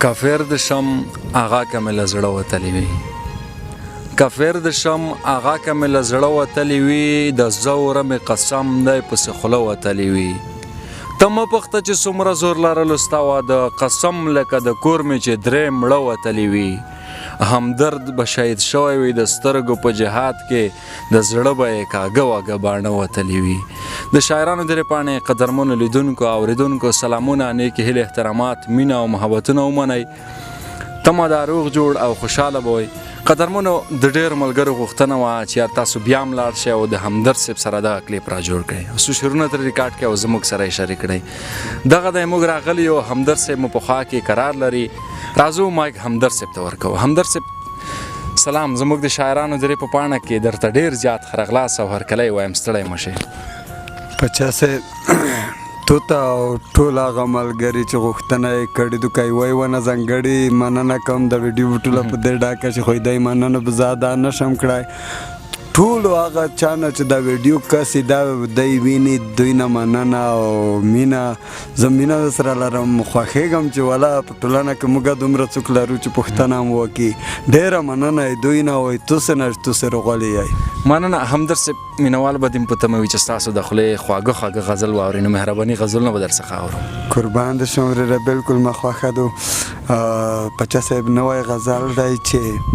کافر د شم آغا که مې له زړه وتلی وي کافر د شم آغا که مې له زړه وتلی وي د زوره مې قسم دی پسې خوله وتلی وي ته مه پوښته چې څومره زور لرلو ستا واده قسم لکه د کور مې چې درې مړه وتلی وي همدرد به شهید شوی وي د سترګو په جهاد کې د زړه به یې کاږه واږه باڼه وتلی وي د شاعرانو درې پاڼې قدرمنو لیدونکو اورېدونکو سلامونه نیکې هیلې احترامات مینه او محبتونه ومنئ تمه دا روغ جوړ او خوشحاله به وئ قدرمنو د ډېرو ملګرو غوښتنه وه چې یار تاسو بیا هم لاړ شئ او د همدرد صاحب سره دغه کلیپ را جوړ کړئ څو شعرونه ترې ریکارډ کړئ او زموږ سره یې شریک کړئ دغه دی موږ راغلي یو همدرد صاحب مو په خوا کې قرار لري راځو مایک همدرد صاحب ته ورکوو همدرد صاحب سلام زموږ د شاعرانو درې په پاڼه کې درته ډېر زیات خرغلاس او هرکلی وایم ستړی مه شئ پچا صاحب تو ته او ټول هغه ملګري چې غوښتنه یې کړې دو که یې وی ونه ځانګړې مننه کوم د ویډیو ټوله په دې ډاکه چې خو دی مننه به زه ادا نه شم کړی ټولو هغه چا نه چې دا ویډیو کسي دا دی ویني دوی نه مننه او مینه زه مینه سره لرم خوښېږم چې والا په ټولنه کې موږ دومره څوک لرو چې پوښتنه هم وکړي ډېره مننه یې دوی نه وایي توسې نه توسې روغلی یی مننه همدرد صاحب مینوال به دې په تمه وي چې ستاسو د خولې خواږه خواږه غزل واوري نو مهرباني غزلونه به درڅخه اورو قربان د شم ورېره بلکل ما خوښه دو پچا صاحب نوی غزل دی چې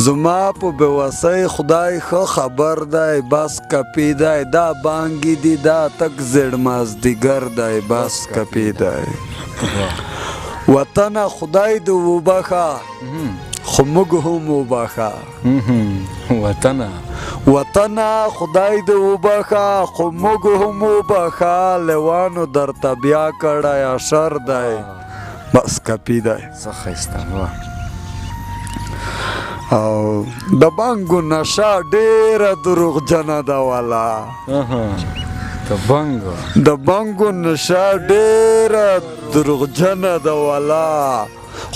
زما په بېوسۍ خدای ښه خبر دی بس کپي دی دا بانګې دي دا تک زیړ مازدیګر دی بس کپي دی وطنه خدای دې وبخه خو موږ هم وبخه وطنه خدای دې وبخه خو موږ هم وبخه لیوانو درته بیا کړی اشر دی بس کپي دی څه ښایسته او د بانګو نشه ډېره دروغجنه ده والا د بانګو نشه ډېره دروغجنه ده والا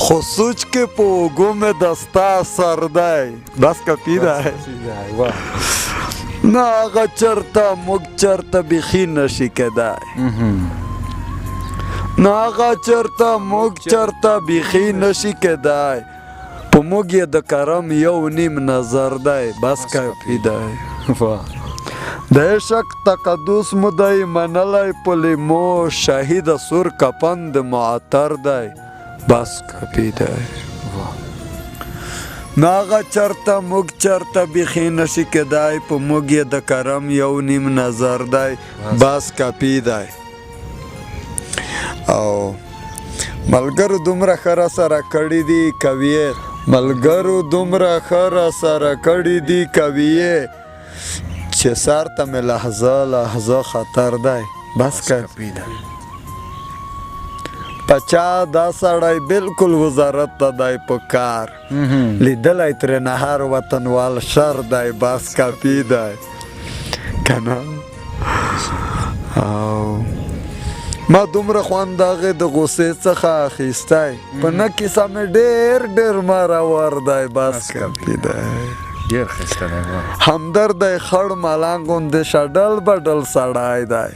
خو سوچ کې په اوږو مې د ستا سر دی بس کپي دی نه هغه چرته موږ چرته بیخي نشي کیدی نه هغه چرته موږ چرته بیخي نشي کیدی په موږ یې د کرم یو نیم نظر دی بس کافي دی د عشق تقدس مو دی منلی په لیمو شهید سور کفن د معطر دی بس کافي دی نه هغه چرته موږ چرته بیخي نشي کیدی په موږ یې د کرم یو نیم نظر دی بس کافي دی او ملګرو دومره ښه راسره کړي دي کویې ملګرو دومره ښه راسره کړي دي کویې چې سر ته مې لحظه لحظه خطر دی بس کافي دی پچا دا سړی بلکل وزارت ته دی په کار لیدلی ترې نهر وطنوال شر دی بس کافي دی که نه او ما دومره خوند د هغې د غوسې څخه اخیستی په نه کیسه مې ډېر ډېر مرور دی بس کافي دی همدرد دی خړ ملنګ غوندې شډل بډل سړی دی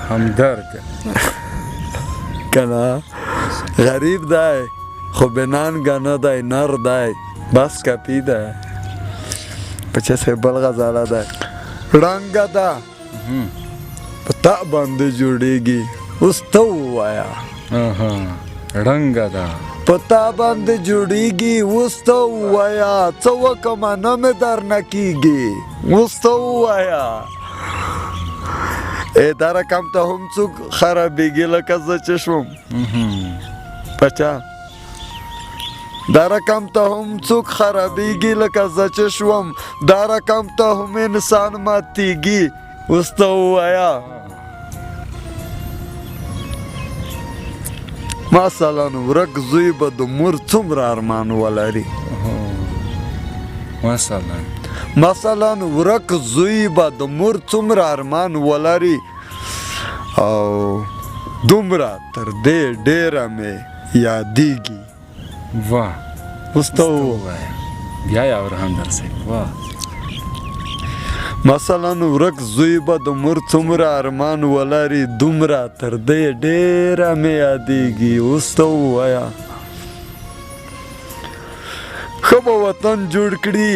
همدرد که نه غریب دی خو بنانګه نه دی نر دی بس کافي دی پچه صاحب بل غزاله دی ړنګه ده په تا باندې جوړیږي اوس ته ووایه ړنګه ده په تا باندې جوړیږي اوس ته ووایه څه وکمه نه مې درنه کیږي اوس ته ووایه دا رقم ته هم څوک خرابېږي لکه زه چې شوم پچا دا رقم ته هم څوک خرابېږي لکه زه چې شوم دا رقم ته هم انسان ماتېږي اوس ته ووایه مثلا ورک زوی به د مور څومره ارمان ولري مثلا ورک زوی به د مور څومره ارمان ولري او دومره تر دې ډېره مې یادېږي اوس ته ووایه بیا یې اور همدرد صاحب مثلا ورک زوی به د مور څومره ارمان ولري دومره تر دې ډېره مې یادېږي اوس ته ووایه ښه به وطن جوړ کړي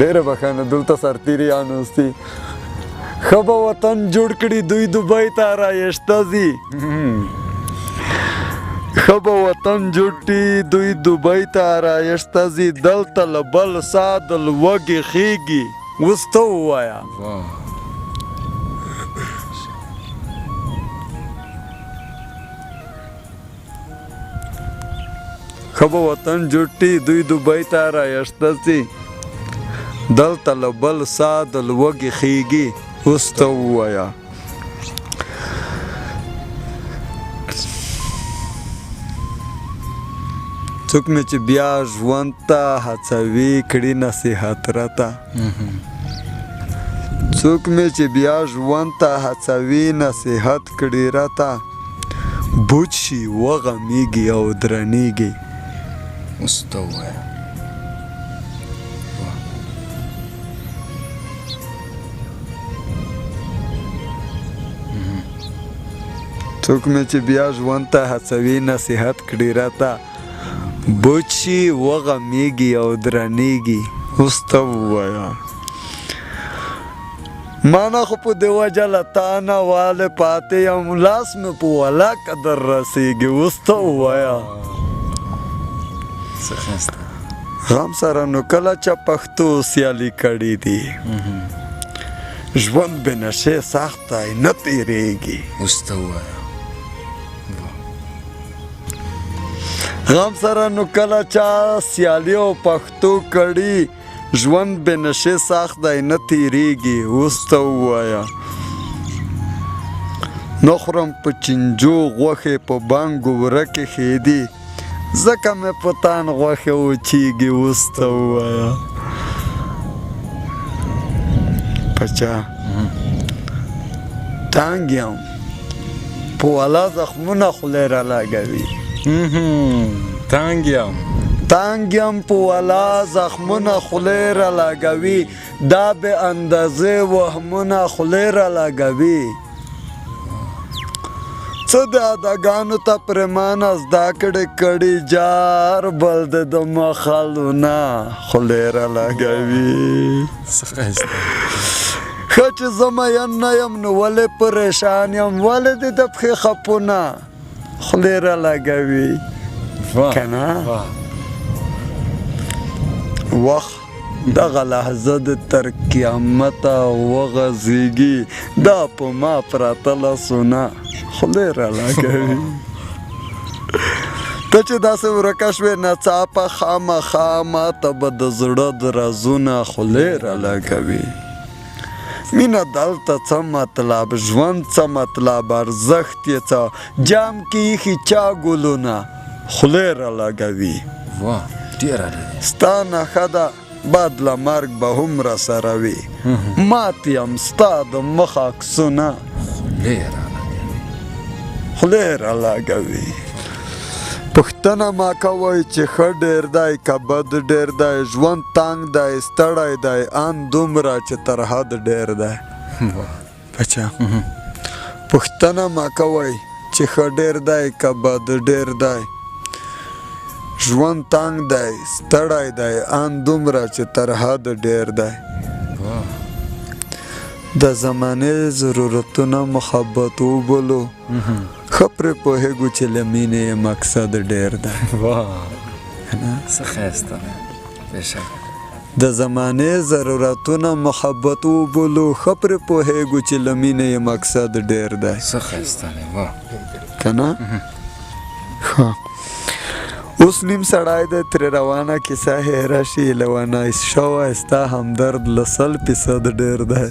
ډېره بښنه دلته سرتیریان اوسي ښه به وطن جوړ کړي دوی دوبۍ ته رایشته ځي ښه به وطن جوړ کړي دوی دوبۍ ته رایشته ځي دلته له بل سا د لوږې خېږي اوس ته ووایه ښه به وطن جوړ کړي دوی دوبۍ ته رایشته ځي دلته له بل سا د لوږې خېږي اوس ته ووایه څوک مې چې بیا ژوند ته هڅوي کړي نصیحت راته څوک مې چې بیا ژوند ته هڅوي نصیحت کړي راته بوج شي وغمیږي او درنیږي اوس ته ووایه څوک مې چې بیا ژوند ته هڅوي نصیحت کړي راته بوج شي وغمیږي او درنیږي اوس ته ووایه ما نه خو په دې وجه له تا نه واله پاتې یم لاس مې په ولا قدر رسېږي اوس ته ووایه غم سره نو کله چې پښتو سیالي کړې دي ژوند بې نشې سخت دی نه تېرېږي اوس ته ووایه غم سره نو کله چا سیالي او پښتو کړي ژوند بې نشې سخت دی نه تېرېږي اوس ته ووایه نه خورم په چینجو غوښې په بانګو ورکې ښې دي ځکه مې په تان غوښې وچیږي اوس ته ووایه پچا تانګ یم په والا زخمونه خولې رالګوي تانګ یم په والا زخمونه خولې رالګوي دا بې اندازې وهمونه خولې رالګوي څه د اداګانو ته پرېمانه زده کړي جار بل د مخالونه خولې رالګوي ښه چې زه مین نه یم نو ولې پریشان یم ولې د د پښې خپونه خولې رالګوي که نه وخت دغه لحظه د تر قیامته وغځېږي دا په ما پراته لاسونه خولې رالګوي ته چې داسې ورکه شوې ناڅاپه خامخا ماته به د زړه د رازونه خولې رالګوي مینه دلته څه مطلب ژوند څه مطلب ارزښت یې څه جام کې ایښي چا ګلونه خولې رالګوي ستا نښه ده بد له مرګ به هم راسره وي مات یم ستا د مخ عکسونه خولې رالګوي پوښتنه ما کوئ چې ښه ډېر دی که بد ډېر دی ژوند تنګ دی ستړی دی ان دومره چې تر حد ډېر دی بچه پوښتنه ما کوئ چې ښه ډېر دی که بد ډېر دی ژوند تنګ دی ستړی دی ان دومره چې تر حد ډېر دی د زمانې ضرورتونه محبت وبولو ښه پرې پوهېږو چې له مینې یې مقصد ډېر دی د زمانې ضرورتونه محبت وبولو ښه پرې پوهېږو چې له مینې یې مقصد ډېر دی که نه ښه اوس نیم سړی دی ترې روانه کیسه هېره شي لیونی شوی ستا همدرد له 100% ډېر دی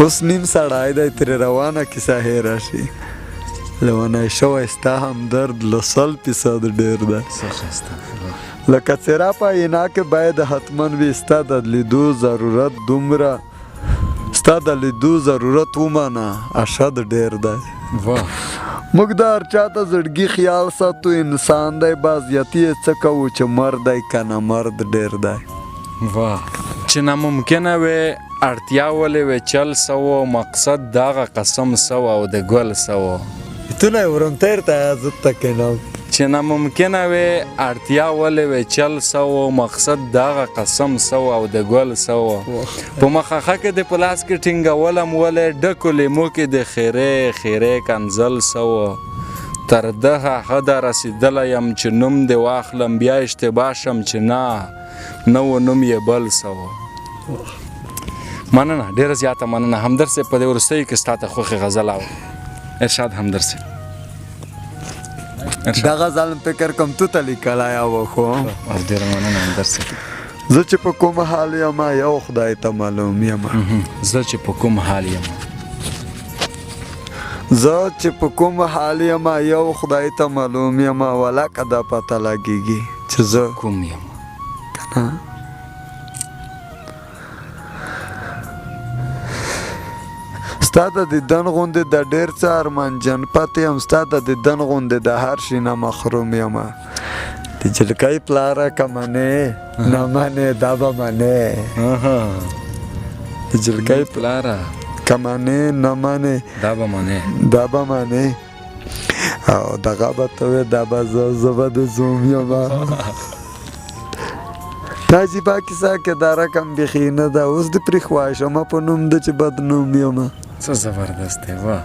اوس نیم سړی دی ترې روانه کیسه هېره شي لیونی شوی ستا همدرد له 100% ډېر دی لکه څېره په آیینه کې باید حتما وي ستا د لیدو ضرورت دومره ستا د لیدو ضرورت ومنه اشد ډېر دی موږ د هر چا د زړګي خیال ساتو انسان دی بازیتي یې څه کوو چې مرد دی که نه مرد ډېر دی واه چې ناممکنه وې اړتیا ولې وې چل سوه مقصد د هغه قسم سوه او د ګل سوه تو نه ورم تیر ته زه ته کېنم چې ناممکنه وې اړتیا ولې وې چل سوه مقصد د هغه قسم سوه او د ګل سوه په مخخه کې د پلاس کې ټینګولم ولې ډکو لیمو کې د خیرې خیرې کنځل سوه تر دغه حده رسېدلی یم چې نوم دې واخلم بیا اشتباه شم چې نه نو نوم یې بل سوه مننه ډېره زیاته مننه همدرد صاحب په دې وروستیو کې ستا ته خوښې غزل او ارشاد همدرد صاحب دا غزل فکر کوم تو ته لیکلی و خو ډېره مننه همدرد صاحب زه چې په کوم حال یم یو خدای ته معلوم یم زه چې په کوم حال یم زه چې په کوم حال یم یو خدای ته معلوم یم ولکه دا پته لګېږي چې زه کوم یم که نه ستا د دیدن غوندې د ډېر څه ارمانجن پاتې یم ستا د دیدن غوندې د هر شي نه محروم یم د جلکۍ پلاره که منې نه منې دا به منې د جلکۍ پلاره که منې نه منې دا به منې دا به منې او دغه به ته وې دا به زه به د زوم یم دا عجیبه کیسه کې دا رقم بیخي نه ده اوس د پرې خواهشمه په نوم ده چې بدنوم یم څه زبردست دی واه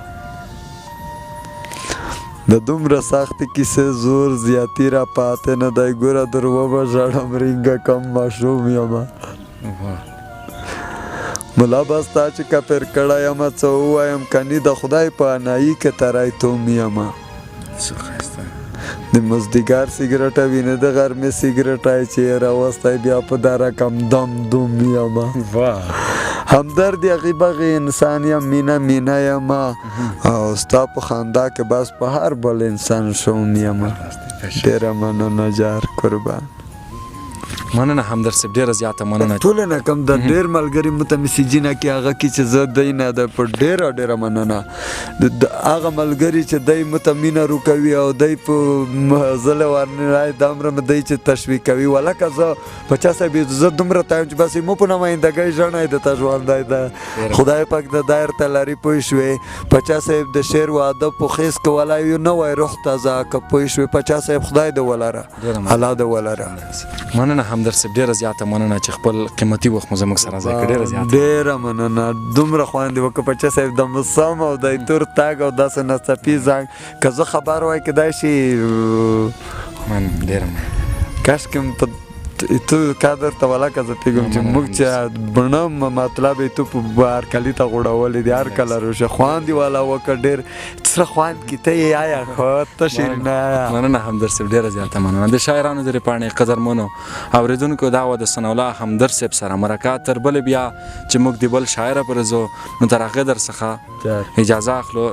د دومره سختې کیسې زور زیاتي را پاتې نه دی ګوره در وبه ژړم رینګه کم ماشوم یم ملا به ستا چې کفر کړی یم څه ووایم کني د خدای په انایي کې تری توم یم د مزدیګر سیګرټه وینې د غرمې سیګرټای چې یې راوستی بیا په دا رقم دم دوم یم همدرد یغې بغې انسان یم مینه مینه یم او ستا په خندا کې بس په هر بل انسان شوم یم ډېره مننه جار قربان مننه همدرد صاحب ډېره زیاته مننه ټوله نه کم د ډېر ملګري مو ته میسیجي نه کې هغه کې چې زه دی نه ده په ډېره مننه د هغه ملګري چې دی مو ته مینه روکوي او دی په زله ورنرای دا عمره مې دی چې تشویق کوي ولکه زه په چا صاحب زه دومره ته یم چې بس مو په نمایندګۍ ژڼی درته ژوندی ده خدای پاک د دایر ته لري پوه شوې په چا صاحب د شعر و ادب په خیز کې ولی یو نوی روح تازه که پوه شوې په چا صاحب خدای دې ولره الله دې ولره مننه همدرد صاحب ډېره زیاته مننه چې خپل قیمتي وخت مو زموږ سره ځای کړ ډېره زیاته ډېره مننه دومره خوند دې وکړه بچه صاحب د مسم او د تور تاګ او داسې ناڅاپي زنګ که زه خبر وای کیدای شي ډېره کاشکې په تو کادر ته ولاکه زه پیږم چې موږ چې بڼه مطلب یې تو په هرکلي ته غوړولې دي هر کله روشه خوند یې والا وکړ ډېر څه خوند کې ته یې آیا ښه ته شیرینه مننه همدرد صاحب ډېره زیاته مننه د شاعرانو د پاڼې قدرمنو اورېدونکو دا وه د ثناالله همدرد صاحب سره مرکه تر بلې بیا چې موږ د بل شاعره پرې ځو نو تر هغې در څخه اجازه اخلو